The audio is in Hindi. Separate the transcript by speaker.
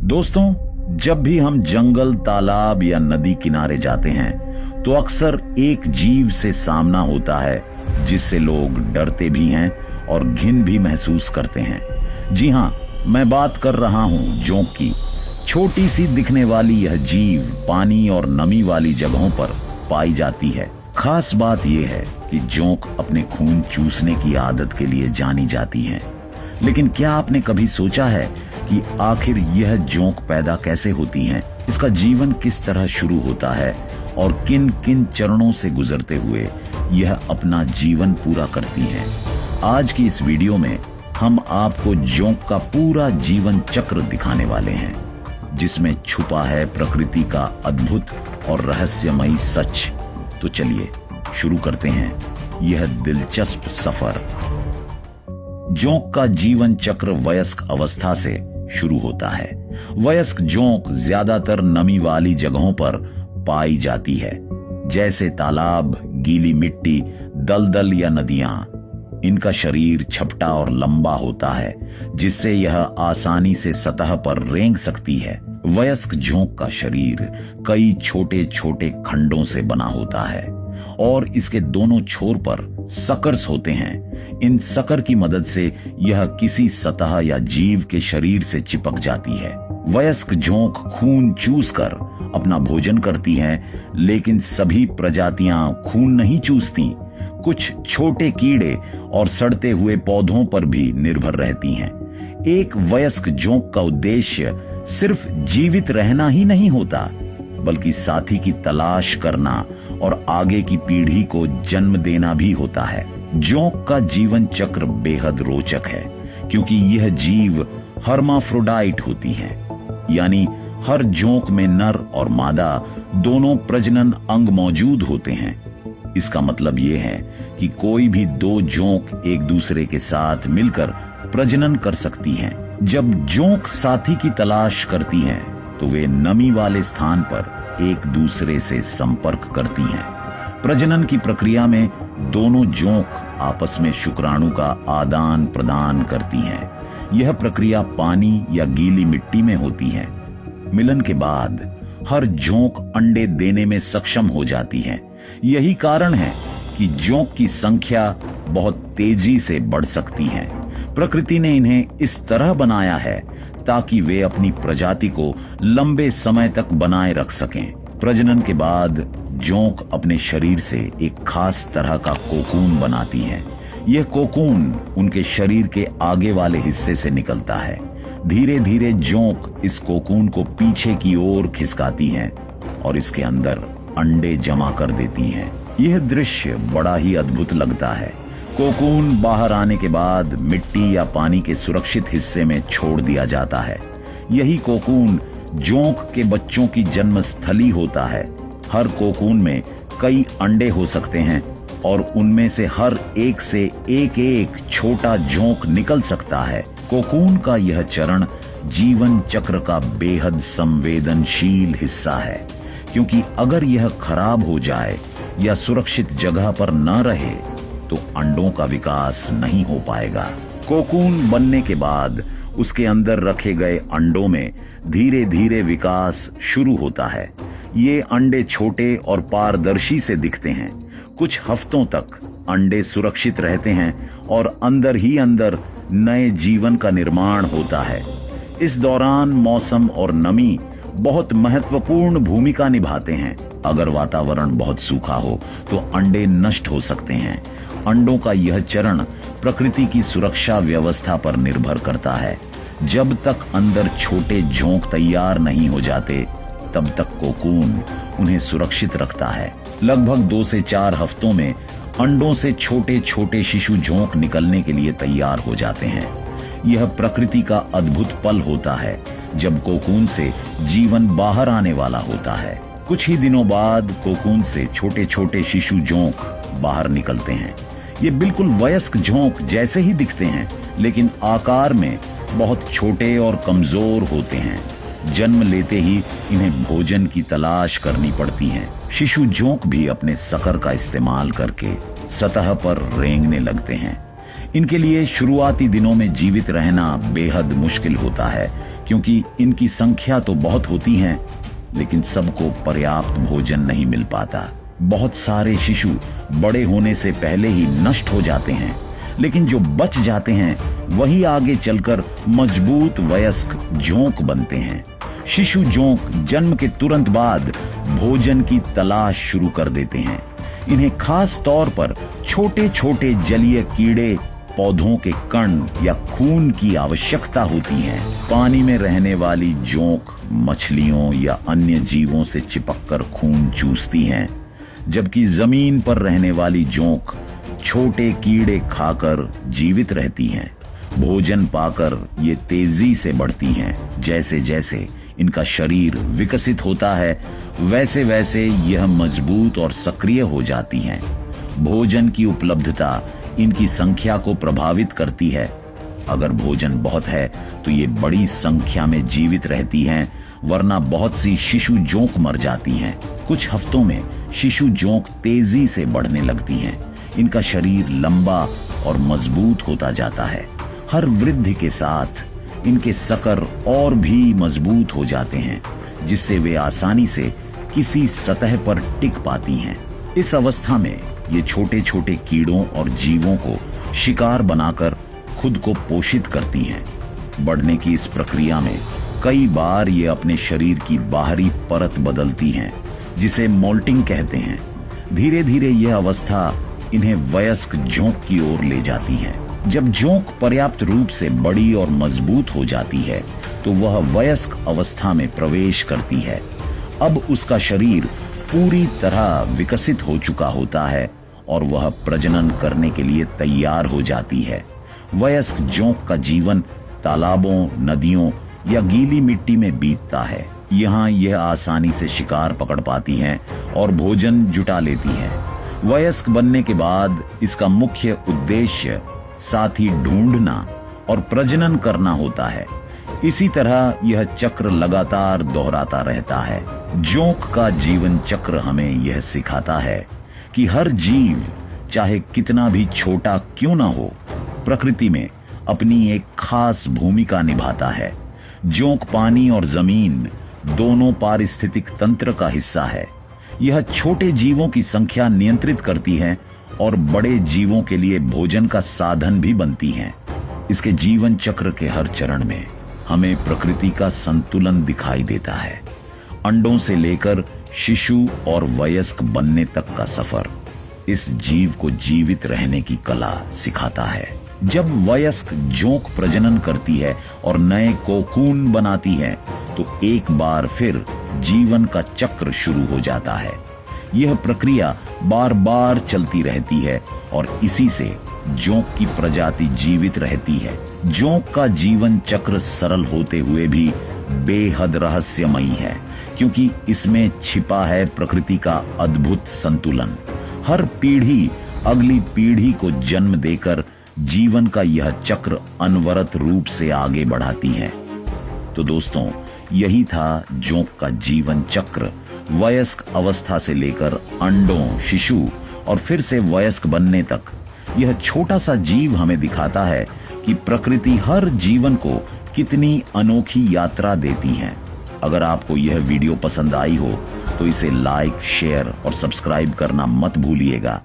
Speaker 1: दोस्तों, जब भी हम जंगल, तालाब या नदी किनारे जाते हैं तो अक्सर एक जीव से सामना होता है जिससे लोग डरते भी हैं और घिन भी महसूस करते हैं। जी हां, मैं बात कर रहा हूं जोंक की। छोटी सी दिखने वाली यह जीव पानी और नमी वाली जगहों पर पाई जाती है। खास बात यह है कि जोंक अपने खून चूसने की आदत के लिए जानी जाती है। लेकिन क्या आपने कभी सोचा है कि आखिर यह जोंक पैदा कैसे होती हैं? इसका जीवन किस तरह शुरू होता है और किन किन चरणों से गुजरते हुए यह अपना जीवन पूरा करती है? आज की इस वीडियो में हम आपको जोंक का पूरा जीवन चक्र दिखाने वाले हैं, जिसमें छुपा है प्रकृति का अद्भुत और रहस्यमयी सच। तो चलिए शुरू करते हैं यह दिलचस्प सफर। जोंक का जीवन चक्र वयस्क अवस्था से शुरू होता है। वयस्क जोंक ज्यादातर नमी वाली जगहों पर पाई जाती है, जैसे तालाब, गीली मिट्टी, दलदल या नदियां। इनका शरीर छपटा और लंबा होता है, जिससे यह आसानी से सतह पर रेंग सकती है। वयस्क जोंक का शरीर कई छोटे छोटे खंडों से बना होता है और इसके दोनों छोर पर सकर्स होते हैं। इन सकर की मदद से यह किसी सतह या जीव के शरीर से चिपक जाती है। वयस्क जोंक खून चूसकर अपना भोजन करती हैं, लेकिन सभी प्रजातियां खून नहीं चूसती। कुछ छोटे कीड़े और सड़ते हुए पौधों पर भी निर्भर रहती हैं। एक वयस्क जोंक का उद्देश्य सिर्फ जीवित रहना ही नहीं होता, बल्कि साथी की तलाश करना और आगे की पीढ़ी को जन्म देना भी होता है। जोंक का जीवन चक्र बेहद रोचक है, क्योंकि यह जीव हर्माफ्रोडाइट होती है, यानी हर जोंक में नर और मादा दोनों प्रजनन अंग मौजूद होते हैं। इसका मतलब यह है कि कोई भी दो जोंक एक दूसरे के साथ मिलकर प्रजनन कर सकती हैं। जब जोंक साथी की तलाश करती हैं, तो वे नमी वाले स्थान पर एक दूसरे से संपर्क करती हैं। प्रजनन की प्रक्रिया में दोनों जोंक आपस में शुक्राणु का आदान प्रदान करती हैं। यह प्रक्रिया पानी या गीली मिट्टी में होती है। मिलन के बाद हर जोंक अंडे देने में सक्षम हो जाती है। यही कारण है कि जोंक की संख्या बहुत तेजी से बढ़ सकती है। प्रकृति ने इन्हें इस तरह बनाया है ताकि वे अपनी प्रजाति को लंबे समय तक बनाए रख सकें। प्रजनन के बाद जोंक अपने शरीर से एक खास तरह का कोकून बनाती है। यह कोकून उनके शरीर के आगे वाले हिस्से से निकलता है। धीरे धीरे जोंक इस कोकून को पीछे की ओर खिसकाती हैं और इसके अंदर अंडे जमा कर देती हैं। यह दृश्य बड़ा ही अद्भुत लगता है। कोकून बाहर आने के बाद मिट्टी या पानी के सुरक्षित हिस्से में छोड़ दिया जाता है। यही कोकून जोंक के बच्चों की जन्मस्थली होता है। हर कोकून में कई अंडे हो सकते हैं और उनमें से हर एक से एक एक छोटा जोंक निकल सकता है। कोकून का यह चरण जीवन चक्र का बेहद संवेदनशील हिस्सा है, क्योंकि अगर यह खराब हो जाए या सुरक्षित जगह पर न रहे तो अंडों का विकास नहीं हो पाएगा। कोकून बनने के बाद उसके अंदर रखे गए अंडों में धीरे धीरे विकास शुरू होता है। ये अंडे छोटे और पारदर्शी से दिखते हैं। कुछ हफ्तों तक अंडे सुरक्षित रहते हैं और अंदर ही अंदर नए जीवन का निर्माण होता है। इस दौरान मौसम और नमी बहुत महत्वपूर्ण भूमिका निभाते हैं। अगर वातावरण बहुत सूखा हो तो अंडे नष्ट हो सकते हैं। अंडों का यह चरण प्रकृति की सुरक्षा व्यवस्था पर निर्भर करता है। जब तक अंदर छोटे जोंक तैयार नहीं हो जाते, तब तक कोकून उन्हें सुरक्षित रखता है। लगभग 2 से 4 हफ्तों में अंडों से छोटे छोटे शिशु जोंक निकलने के लिए तैयार हो जाते हैं। यह प्रकृति का अद्भुत पल होता है जब कोकून से जीवन बाहर आने वाला होता है। कुछ ही दिनों बाद कोकून से छोटे छोटे शिशु जोंक बाहर निकलते हैं। ये बिल्कुल वयस्क जोंक जैसे ही दिखते हैं, लेकिन आकार में बहुत छोटे और कमजोर होते हैं। जन्म लेते ही इन्हें भोजन की तलाश करनी पड़ती है। शिशु जोंक भी अपने सकर का इस्तेमाल करके सतह पर रेंगने लगते हैं। इनके लिए शुरुआती दिनों में जीवित रहना बेहद मुश्किल होता है, क्योंकि इनकी संख्या तो बहुत होती है, लेकिन सबको पर्याप्त भोजन नहीं मिल पाता। बहुत सारे शिशु बड़े होने से पहले ही नष्ट हो जाते हैं, लेकिन जो बच जाते हैं वही आगे चलकर मजबूत वयस्क जोंक बनते हैं। शिशु जोंक जन्म के तुरंत बाद भोजन की तलाश शुरू कर देते हैं। इन्हें खास तौर पर छोटे छोटे जलीय कीड़े, पौधों के कण या खून की आवश्यकता होती है। पानी में रहने वाली जोंक मछलियों या अन्य जीवों से चिपककर खून चूसती हैं, जबकि जमीन पर रहने वाली जोंक छोटे कीड़े खाकर जीवित रहती हैं। भोजन पाकर ये तेजी से बढ़ती हैं। जैसे जैसे इनका शरीर विकसित होता है, वैसे वैसे यह मजबूत और सक्रिय हो जाती हैं। भोजन की उपलब्धता इनकी संख्या को प्रभावित करती है। अगर भोजन बहुत है तो ये बड़ी संख्या में जीवित रहती हैं, वरना बहुत सी शिशु जोंक मर जाती हैं। कुछ हफ्तों में शिशु जोंक तेजी से बढ़ने लगती हैं। इनका शरीर लंबा और मजबूत होता जाता है। हर वृद्धि के साथ इनके सकर और भी मजबूत हो जाते हैं, जिससे वे आसानी से किसी सतह पर टिक पाती हैं। इस अवस्था में ये छोटे छोटे कीड़ों और जीवों को शिकार बनाकर खुद को पोषित करती हैं। बढ़ने की इस प्रक्रिया में कई बार ये अपने शरीर की बाहरी परत बदलती हैं, जिसे मोल्टिंग कहते हैं। धीरे धीरे यह अवस्था इन्हें वयस्क जोंक की ओर ले जाती है। जब जोंक पर्याप्त रूप से बड़ी और मजबूत हो जाती है, तो वह वयस्क अवस्था में प्रवेश करती है। अब उसका शरीर पूरी तरह विकसित हो चुका होता है और वह प्रजनन करने के लिए तैयार हो जाती है। वयस्क जोंक का जीवन तालाबों, नदियों या गीली मिट्टी में बीतता है। यहाँ यह आसानी से शिकार पकड़ पाती हैं और भोजन जुटा लेती हैं। वयस्क बनने के बाद इसका मुख्य उद्देश्य साथी ढूंढना और प्रजनन करना होता है। इसी तरह यह चक्र लगातार दोहराता रहता है। जोंक का जीवन चक्र हमें यह सिखाता है कि हर जीव, चाहे कितना भी छोटा क्यों ना हो, प्रकृति में अपनी एक खास भूमिका निभाता है। जोंक पानी और जमीन दोनों पारिस्थितिक तंत्र का हिस्सा है। यह छोटे जीवों की संख्या नियंत्रित करती है और बड़े जीवों के लिए भोजन का साधन भी बनती हैं। इसके जीवन चक्र के हर चरण में हमें प्रकृति का संतुलन दिखाई देता है। अंडों से लेकर शिशु और वयस्क बनने तक का सफर इस जीव को जीवित रहने की कला सिखाता है। जब वयस्क जोंक प्रजनन करती है और नए कोकून बनाती है, तो एक बार फिर जीवन का चक्र शुरू हो जाता है। यह प्रक्रिया बार बार चलती रहती है और इसी से जोंक की प्रजाति जीवित रहती है। जोंक का जीवन चक्र सरल होते हुए भी बेहद रहस्यमयी है, क्योंकि इसमें छिपा है प्रकृति का अद्भुत संतुलन। हर पीढ़ी अगली पीढ़ी को जन्म देकर जीवन का यह चक्र अनवरत रूप से आगे बढ़ाती है। तो दोस्तों, यही था जोंक का जीवन चक्र। वयस्क अवस्था से लेकर अंडों, शिशु और फिर से वयस्क बनने तक यह छोटा सा जीव हमें दिखाता है कि प्रकृति हर जीवन को कितनी अनोखी यात्रा देती है। अगर आपको यह वीडियो पसंद आई हो तो इसे लाइक, शेयर और सब्सक्राइब करना मत भूलिएगा।